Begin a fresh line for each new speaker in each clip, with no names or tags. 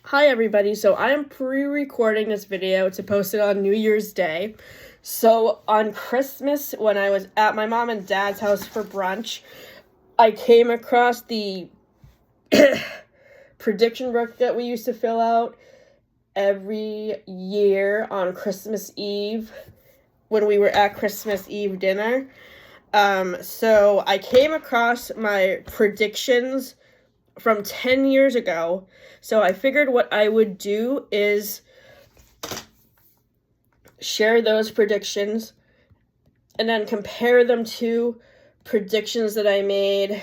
Hi everybody, so I am pre-recording this video to post it on New Year's Day. So on Christmas, when I was at my mom and dad's house for brunch, I came across the prediction book that we used to fill out every year on Christmas Eve when we were at Christmas Eve dinner. So I came across my predictions from 10 years ago. So I figured what I would do is share those predictions and then compare them to predictions that I made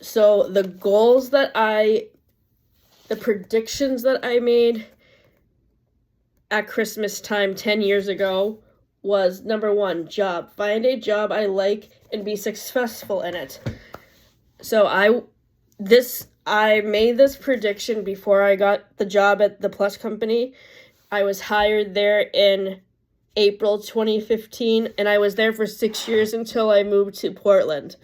so the predictions that I made at Christmas time 10 years ago was, number 1, job. Find a job I like and be successful in it. So I made this prediction before I got the job at the Plus company. I was hired there in April 2015, and I was there for 6 years until I moved to Portland.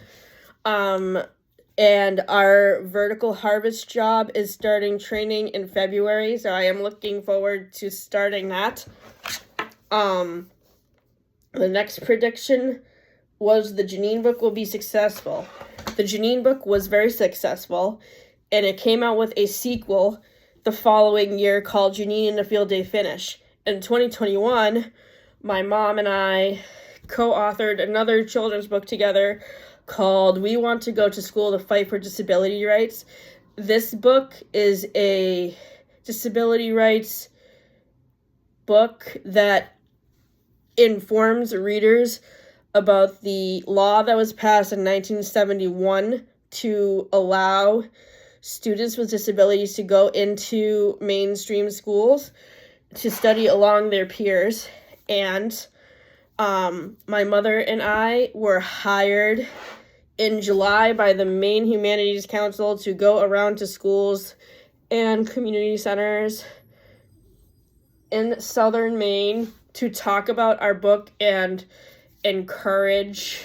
And our vertical harvest job is starting training in February, so I am looking forward to starting that. The next prediction was the Janine book will be successful. The Janine book was very successful, and it came out with a sequel the following year called Janine and the Field Day Finish. In 2021, my mom and I co-authored another children's book together called We Want to Go to School to Fight for Disability Rights. This book is a disability rights book that informs readers about the law that was passed in 1971 to allow students with disabilities to go into mainstream schools to study along their peers. And my mother and I were hired in July by the Maine Humanities Council to go around to schools and community centers in southern Maine to talk about our book and encourage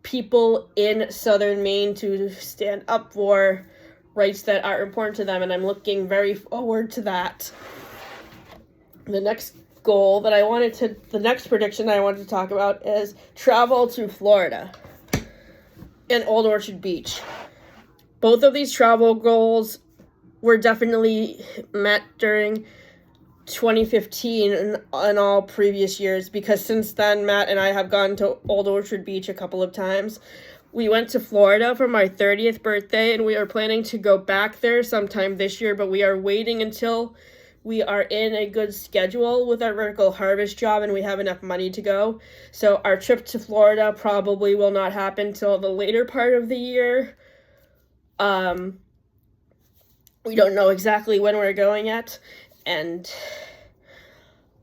people in southern Maine to stand up for rights that are important to them, and I'm looking very forward to that. The next prediction I wanted to talk about is travel to Florida and Old Orchard Beach. Both of these travel goals were definitely met during 2015 and all previous years, because since then, Matt and I have gone to Old Orchard Beach a couple of times. We went to Florida for my 30th birthday, and we are planning to go back there sometime this year, but we are waiting until we are in a good schedule with our vertical harvest job and we have enough money to go. So our trip to Florida probably will not happen till the later part of the year. We don't know exactly when we're going yet. And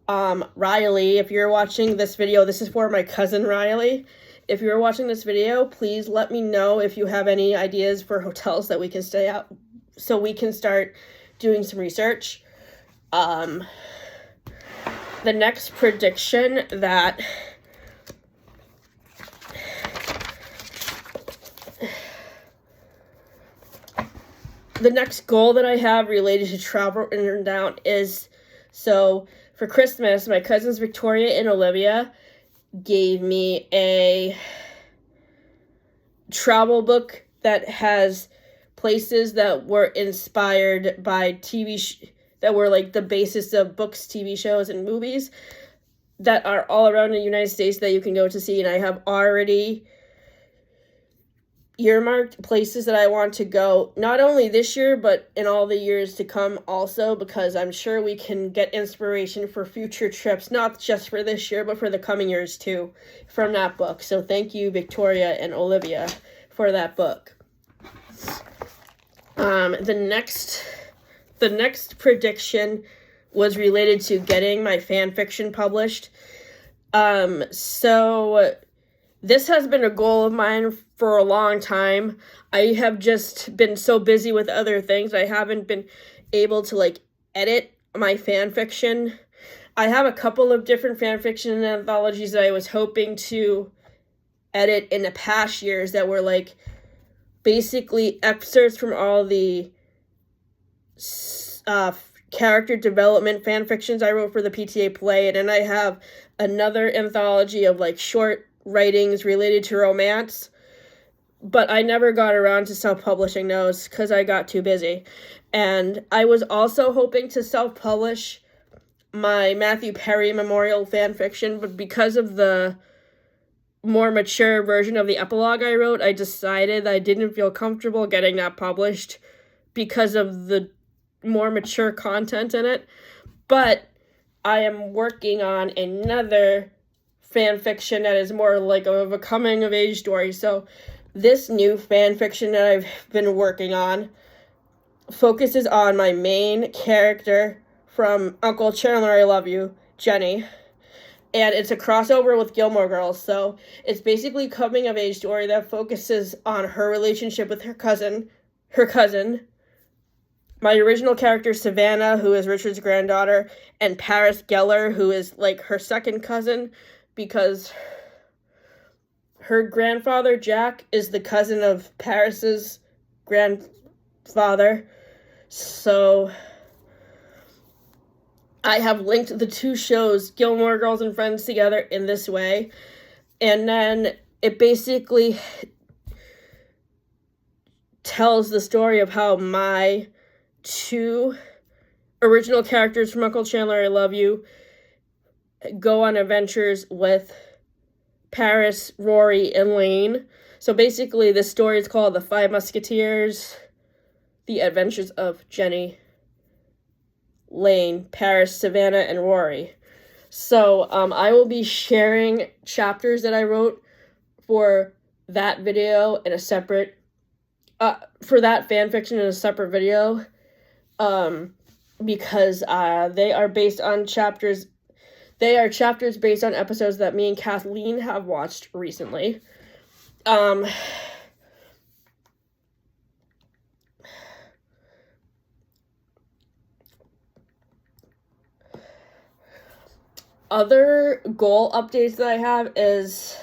Riley, if you're watching this video, this is for my cousin Riley. If you're watching this video, please let me know if you have any ideas for hotels that we can stay at so we can start doing some research. The next prediction that the next goal that I have related to travel in and down is, so for Christmas, my cousins Victoria and Olivia gave me a travel book that has places that were inspired by that were like the basis of books, TV shows, and movies that are all around the United States that you can go to see. And I have already earmarked places that I want to go, not only this year, but in all the years to come also, because I'm sure we can get inspiration for future trips, not just for this year, but for the coming years too, from that book. So thank you, Victoria and Olivia, for that book. The next prediction was related to getting my fan fiction published. So this has been a goal of mine for a long time. I have just been so busy with other things. I haven't been able to like edit my fan fiction. I have a couple of different fan fiction anthologies that I was hoping to edit in the past years that were like basically excerpts from all the character development fan fictions I wrote for the PTA play, and then I have another anthology of like short writings related to romance, but I never got around to self-publishing those because I got too busy. And I was also hoping to self-publish my Matthew Perry Memorial fan fiction, but because of the more mature version of the epilogue I wrote, I decided I didn't feel comfortable getting that published because of the more mature content in it. But I am working on another fan fiction that is more like of a coming of age story. So this new fan fiction that I've been working on focuses on my main character from Uncle Chandler, I Love You, Jenny. And it's a crossover with Gilmore Girls. So it's basically coming of age story that focuses on her relationship with her cousin. My original character, Savannah, who is Richard's granddaughter, and Paris Geller, who is like her second cousin, because her grandfather, Jack, is the cousin of Paris's grandfather. So I have linked the two shows, Gilmore Girls and Friends, together in this way. And then it basically tells the story of how my two original characters from Uncle Chandler, I Love You, go on adventures with Paris, Rory, and Lane. So basically this story is called The Five Musketeers, The Adventures of Jenny, Lane, Paris, Savannah, and Rory. So I will be sharing chapters that I wrote for that video in a separate, for that fan fiction in a separate video, because they are based on chapters. They are chapters based on episodes that me and Kathleen have watched recently. Other goal updates that I have is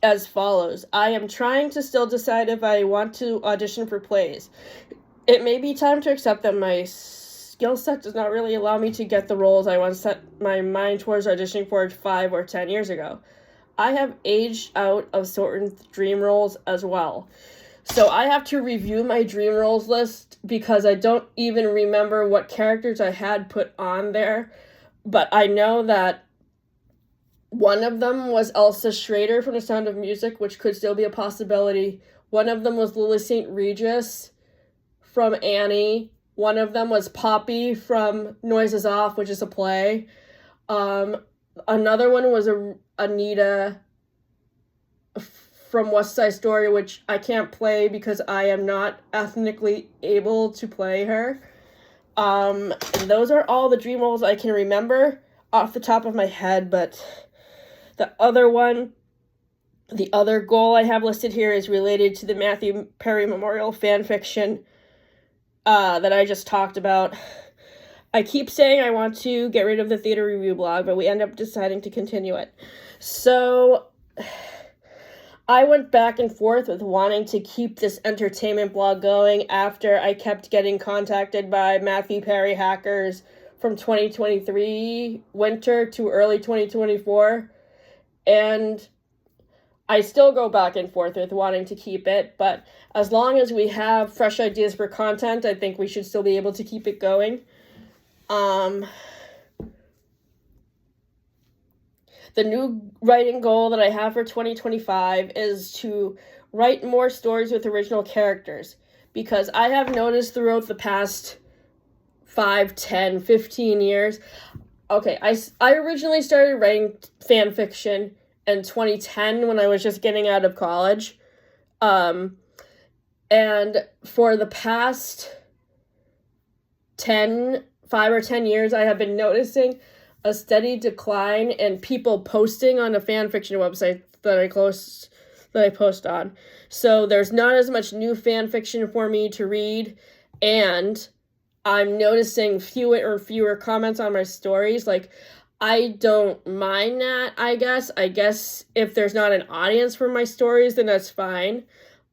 as follows. I am trying to still decide if I want to audition for plays. It may be time to accept that my skill set does not really allow me to get the roles I once set my mind towards auditioning for 5 or 10 years ago. I have aged out of certain dream roles as well. So I have to review my dream roles list because I don't even remember what characters I had put on there. But I know that one of them was Elsa Schrader from The Sound of Music, which could still be a possibility. One of them was Lily St. Regis from Annie. One of them was Poppy from Noises Off, which is a play. Another one was Anita from West Side Story, which I can't play because I am not ethnically able to play her. And those are all the dream roles I can remember off the top of my head, but the other goal I have listed here is related to the Matthew Perry Memorial fan fiction that I just talked about. I keep saying I want to get rid of the theater review blog, but we end up deciding to continue it. So I went back and forth with wanting to keep this entertainment blog going after I kept getting contacted by Matthew Perry hackers from 2023 winter to early 2024. And I still go back and forth with wanting to keep it, but as long as we have fresh ideas for content, I think we should still be able to keep it going. The new writing goal that I have for 2025 is to write more stories with original characters, because I have noticed throughout the past 5, 10, 15 years, I originally started writing fan fiction in 2010 when I was just getting out of college. And for the past 10, 5 or 10 years, I have been noticing a steady decline in people posting on the fan fiction website that I post on. So there's not as much new fan fiction for me to read, and I'm noticing fewer and fewer comments on my stories. Like, I don't mind that, I guess. I guess if there's not an audience for my stories, then that's fine.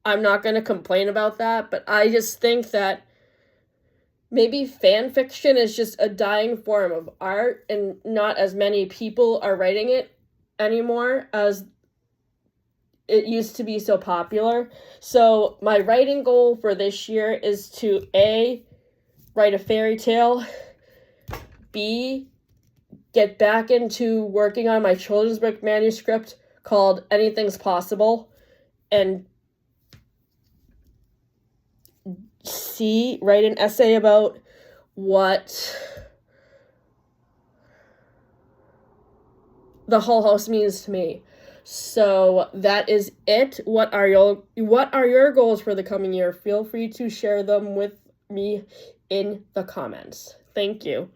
I'm not going to complain about that, but I just think that maybe fan fiction is just a dying form of art, and not as many people are writing it anymore as it used to be so popular. So my writing goal for this year is to A, write a fairy tale, B, get back into working on my children's book manuscript called Anything's Possible, and C, write an essay about what the Hull House means to me. So that is it. What are your goals for the coming year? Feel free to share them with me in the comments. Thank you.